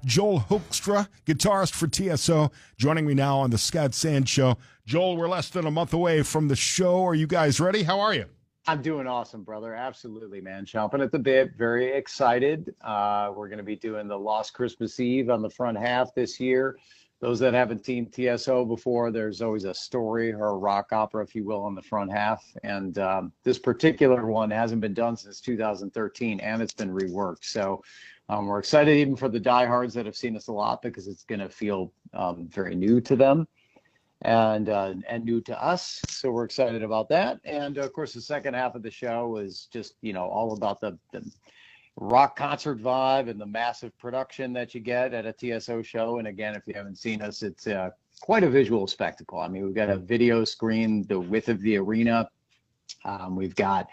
Joel Hoekstra, guitarist for TSO, joining me now on the Scott Sand Show. Joel, we're less than a month away from the show. Are you guys ready? How are you? I'm doing awesome, brother. Absolutely, man. Chomping at the bit. Very excited. We're going to be doing the Lost Christmas Eve on the front half this year. Those that haven't seen TSO before, there's always a story or a rock opera, if you will, on the front half. And this particular one hasn't been done since 2013, and it's been reworked. So we're excited even for the diehards that have seen us a lot, because it's going to feel very new to them. And new to us, so we're excited about that. And of course, the second half of the show is just all about the rock concert vibe and the massive production that you get at a TSO show. And again, if you haven't seen us, it's quite a visual spectacle. I mean, we've got a video screen the width of the arena. We've got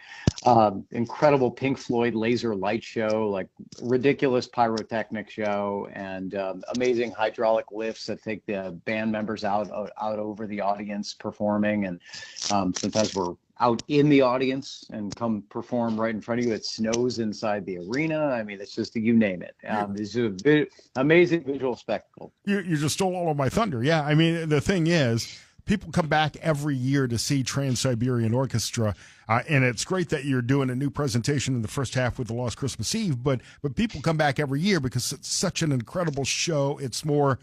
incredible Pink Floyd laser light show, like ridiculous pyrotechnic show, and amazing hydraulic lifts that take the band members out over the audience performing. And sometimes we're out in the audience and come perform right in front of you. It snows inside the arena. I mean, it's just, you name it. It's a amazing visual spectacle. You just stole all of my thunder. Yeah, I mean, the thing is, people come back every year to see Trans-Siberian Orchestra, and it's great that you're doing a new presentation in the first half with the Lost Christmas Eve. But people come back every year because it's such an incredible show. It's more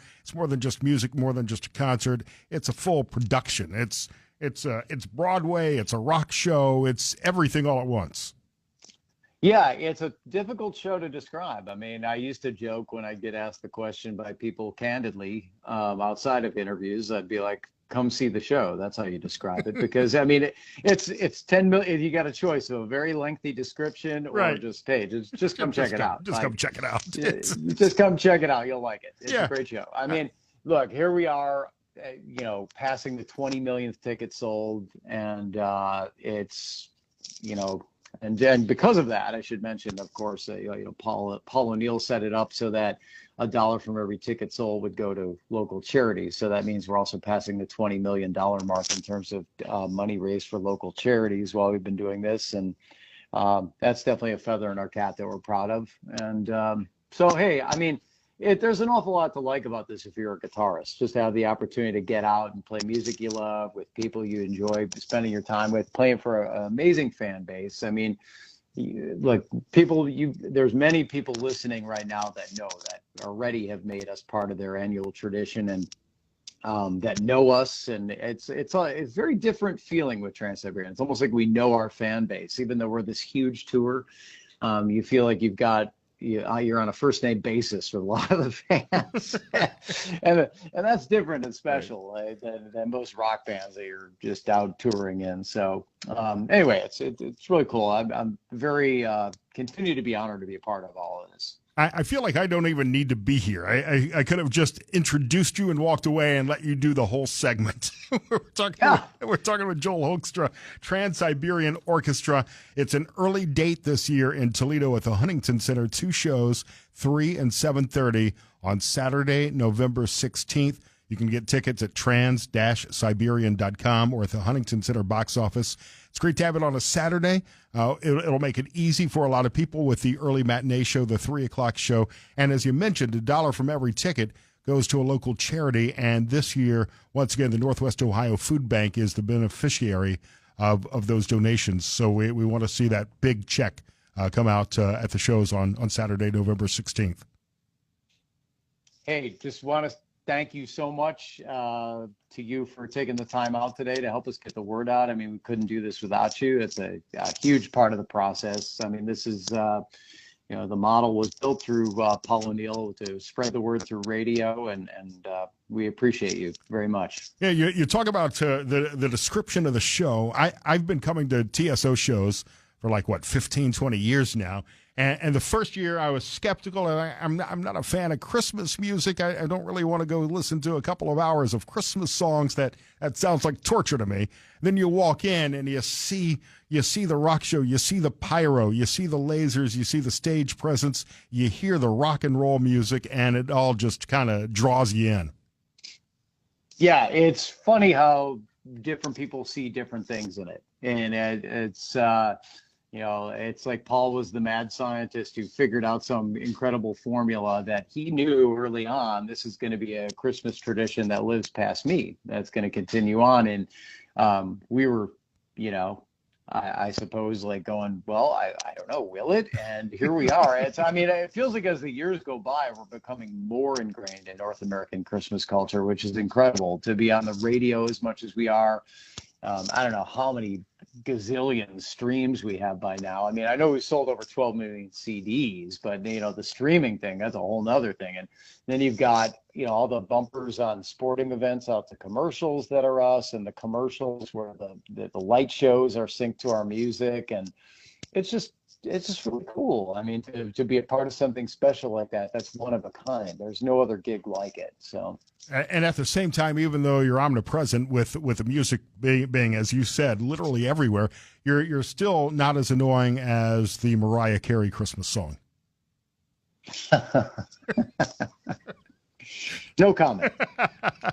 than just music, more than just a concert. It's a full production. It's Broadway. It's a rock show. It's everything all at once. Yeah, it's a difficult show to describe. I mean, I used to joke when I get asked the question by people candidly outside of interviews, I'd be like, come see the show. That's how you describe it. Because I mean, it's 10 million. You got a choice of a very lengthy description, or right. just come check it out. Just come check it out. Just come check it out. You'll like it. It's a great show. I mean, look, here we are, passing the 20 millionth ticket sold, and it's, and because of that, I should mention, of course, Paul O'Neill set it up so that $1 from every ticket sold would go to local charities. So that means we're also passing the $20 million mark in terms of money raised for local charities while we've been doing this. And that's definitely a feather in our cap that we're proud of. And so, hey, I mean, there's an awful lot to like about this if you're a guitarist. Just to have the opportunity to get out and play music you love with people you enjoy spending your time with, playing for an amazing fan base. I mean, like there's many people listening right now that know that already have made us part of their annual tradition, and that know us. And it's a very different feeling with Trans-Siberian. It's almost like we know our fan base, even though we're this huge tour. You feel like you're on a first name basis with a lot of the fans, and that's different and special, right, than most rock bands that you're just out touring in. So anyway, it's really cool. I'm very continue to be honored to be a part of all of this. I feel like I don't even need to be here. I could have just introduced you and walked away and let you do the whole segment. We're talking with Joel Hoekstra, Trans-Siberian Orchestra. It's an early date this year in Toledo at the Huntington Center. 2 shows, 3 and 7:30 on Saturday, November 16th. You can get tickets at trans-siberian.com or at the Huntington Center box office. It's great to have it on a Saturday. It'll make it easy for a lot of people with the early matinee show, the 3 o'clock show. And as you mentioned, $1 from every ticket goes to a local charity. And this year, once again, the Northwest Ohio Food Bank is the beneficiary of those donations. So we want to see that big check come out at the shows on Saturday, November 16th. Hey, just want to thank you so much to you for taking the time out today to help us get the word out. I mean, we couldn't do this without you. It's a huge part of the process. I mean, this is, the model was built through Paul O'Neill to spread the word through radio, and we appreciate you very much. Yeah, you talk about the description of the show. I've been coming to TSO shows for 15, 20 years now. And the first year I was skeptical, and I'm not a fan of Christmas music. I don't really want to go listen to a couple of hours of Christmas songs. That sounds like torture to me. Then you walk in and you see the rock show, you see the pyro, you see the lasers, you see the stage presence, you hear the rock and roll music, and it all just kind of draws you in. Yeah, it's funny how different people see different things in it, and it's It's like Paul was the mad scientist who figured out some incredible formula that he knew early on. This is going to be a Christmas tradition that lives past me. That's going to continue on. And we were, I suppose, like going, well, I don't know, will it? And here we are. It feels like as the years go by, we're becoming more ingrained in North American Christmas culture, which is incredible to be on the radio as much as we are. I don't know how many gazillion streams we have by now. I know we sold over 12 million CDs, but the streaming thing, that's a whole nother thing. And then you've got, all the bumpers on sporting events out to commercials that are us, and the commercials where the light shows are synced to our music. And it's just really cool. To be a part of something special like that, that's one of a kind. There's no other gig like it. So. And at the same time, even though you're omnipresent with the music being, as you said, literally everywhere, you're still not as annoying as the Mariah Carey Christmas song. No comment.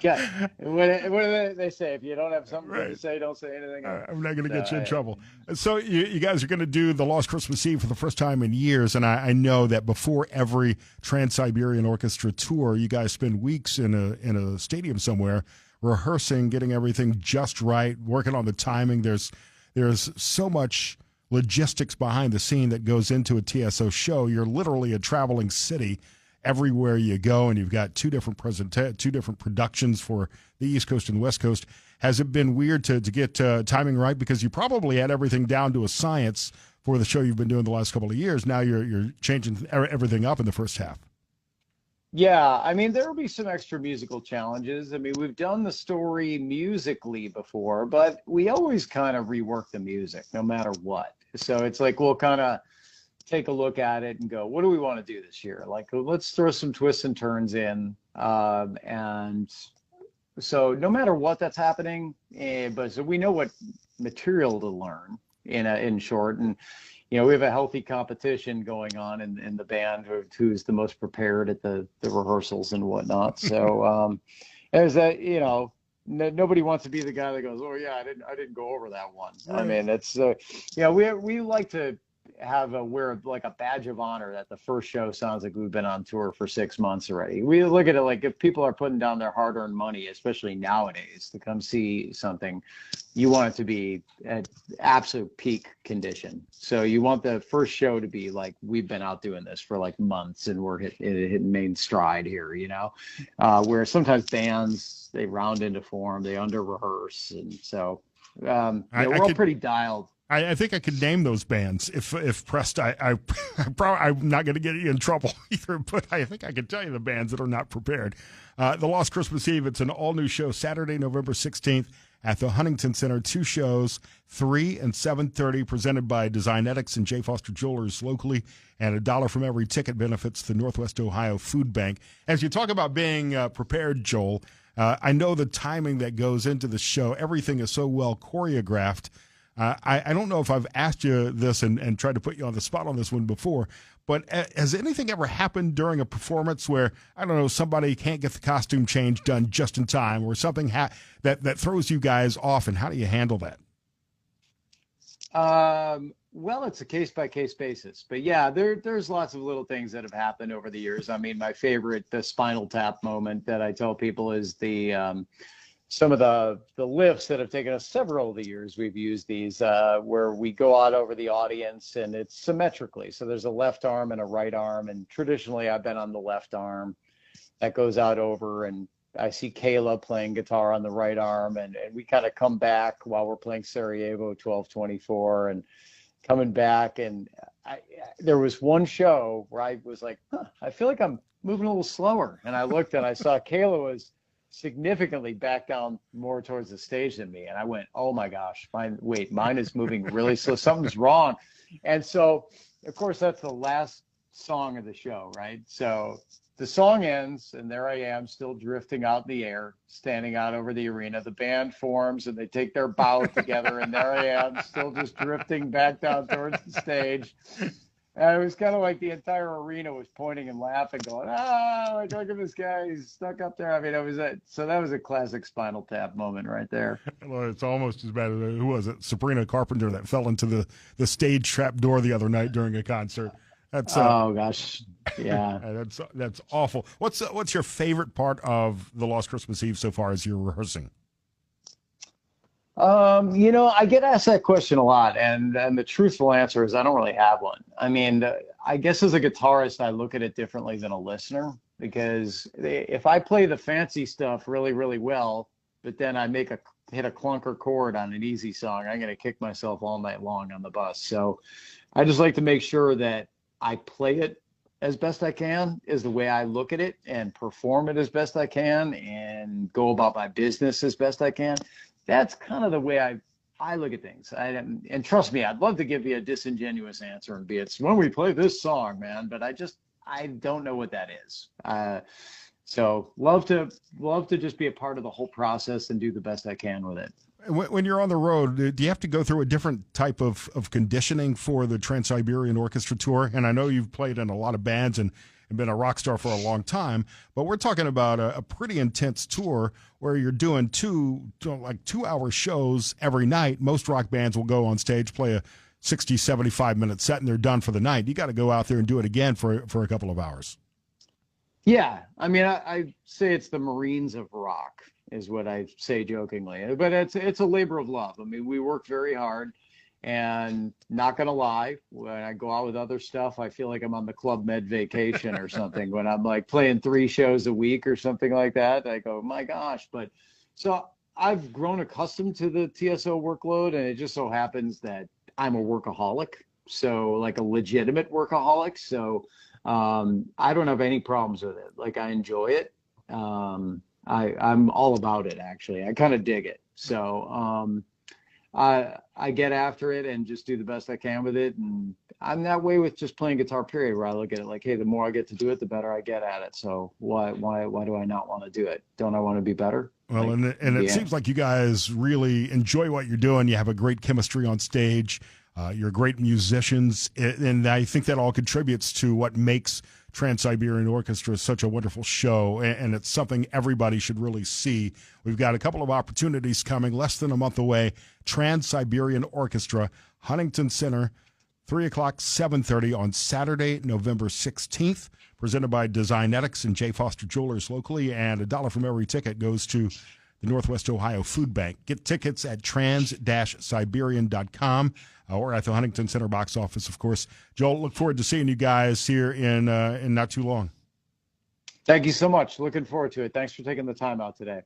Yeah. What do they say? If you don't have something to say, don't say anything. I'm not going to get you in trouble. So you guys are going to do the Lost Christmas Eve for the first time in years, and I know that before every Trans-Siberian Orchestra tour, you guys spend weeks in a stadium somewhere rehearsing, getting everything just right, working on the timing. There's so much logistics behind the scene that goes into a TSO show. You're literally a traveling city everywhere you go, and you've got two different productions for the East Coast and West Coast. Has it been weird to get timing right, because you probably had everything down to a science for the show you've been doing the last couple of years? Now you're changing everything up in the first half. Yeah, there will be some extra musical challenges. We've done the story musically before, but we always kind of rework the music no matter what. So it's like we'll kind of take a look at it and go, what do we want to do this year? Like, let's throw some twists and turns in. And so no matter what that's happening, but so we know what material to learn in short. And, we have a healthy competition going on in the band who's the most prepared at the rehearsals and whatnot. So there's that, nobody wants to be the guy that goes, oh yeah, I didn't go over that one. Right. It's, we like to wear like a badge of honor that the first show sounds like we've been on tour for 6 months already. We look at it like if people are putting down their hard-earned money, especially nowadays, to come see something, you want it to be at absolute peak condition. So you want the first show to be like, we've been out doing this for like months and we're hitting main stride here, where sometimes bands, they round into form, they under rehearse. And so we're all pretty dialed. I think I could name those bands if pressed. I'm not going to get you in trouble either, but I think I can tell you the bands that are not prepared. The Lost Christmas Eve, it's an all-new show Saturday, November 16th at the Huntington Center. 2 shows, 3 and 7:30, presented by Designetics and J. Foster Jewelers locally, and $1 from every ticket benefits the Northwest Ohio Food Bank. As you talk about being prepared, Joel, I know the timing that goes into the show. Everything is so well choreographed. I don't know if I've asked you this and tried to put you on the spot on this one before, but has anything ever happened during a performance where, I don't know, somebody can't get the costume change done just in time, or something that throws you guys off, and how do you handle that? Well, it's a case-by-case basis. But yeah, there's lots of little things that have happened over the years. My favorite, the Spinal Tap moment that I tell people is some of the lifts that have taken us several of the years. We've used these where we go out over the audience, and it's symmetrically. So there's a left arm and a right arm, and traditionally I've been on the left arm. That goes out over, and I see Kayla playing guitar on the right arm, and we kind of come back while we're playing Sarajevo 1224 and coming back. And there was one show where I was like, I feel like I'm moving a little slower. And I looked and I saw Kayla was significantly back down more towards the stage than me. And I went, oh my gosh, mine is moving really slow. Something's wrong. And so, of course, that's the last song of the show, right? So the song ends, and there I am, still drifting out in the air, standing out over the arena. The band forms, and they take their bow together, and there I am, still just drifting back down towards the stage. And it was kind of like the entire arena was pointing and laughing, going, "Ah, like, look at this guy, he's stuck up there." I mean, so that was a classic Spinal Tap moment right there. Well, it's almost as bad as who was it? Sabrina Carpenter that fell into the stage trap door the other night during a concert. That's Oh gosh, yeah. that's awful. What's your favorite part of the Lost Christmas Eve so far as you're rehearsing? I get asked that question a lot, and the truthful answer is I don't really have one. I mean, I guess as a guitarist, I look at it differently than a listener because if I play the fancy stuff really, really well, but then I hit a clunker chord on an easy song, I'm gonna kick myself all night long on the bus. So I just like to make sure that I play it as best I can is the way I look at it and perform it as best I can and go about my business as best I can. That's kind of the way I look at things. And trust me, I'd love to give you a disingenuous answer and it's when we play this song, man, but I don't know what that is. So love to just be a part of the whole process and do the best I can with it. When you're on the road, do you have to go through a different type of conditioning for the Trans-Siberian Orchestra tour? And I know you've played in a lot of bands and been a rock star for a long time, but we're talking about a pretty intense tour where you're doing 2-hour shows every night. Most rock bands will go on stage, play a 60, 75-minute set, and they're done for the night. You got to go out there and do it again for a couple of hours. Yeah, I mean, I say it's the Marines of rock is what I say jokingly, but it's a labor of love. I mean, we work very hard, and not gonna lie, when I go out with other stuff, I feel like I'm on the Club Med vacation or something. When I'm like playing 3 shows a week or something like that, I go, my gosh. But so I've grown accustomed to the TSO workload, and it just so happens that I'm a workaholic, so like a legitimate workaholic. So I don't have any problems with it. Like I enjoy it. I'm all about it, actually. I kind of dig it. So I get after it and just do the best I can with it. And I'm that way with just playing guitar, period, where I look at it like, hey, the more I get to do it, the better I get at it. So why do I not want to do it? Don't I want to be better? Well, and it seems like you guys really enjoy what you're doing. You have a great chemistry on stage. You're great musicians. And I think that all contributes to what makes Trans-Siberian Orchestra is such a wonderful show, and it's something everybody should really see. We've got a couple of opportunities coming less than a month away. Trans-Siberian Orchestra, Huntington Center, 3 o'clock, 7:30 on Saturday, November 16th, presented by Designetics and J. Foster Jewelers locally, and $1 from every ticket goes to the Northwest Ohio Food Bank. Get tickets at trans-siberian.com or at the Huntington Center box office, of course. Joel, look forward to seeing you guys here in not too long. Thank you so much. Looking forward to it. Thanks for taking the time out today.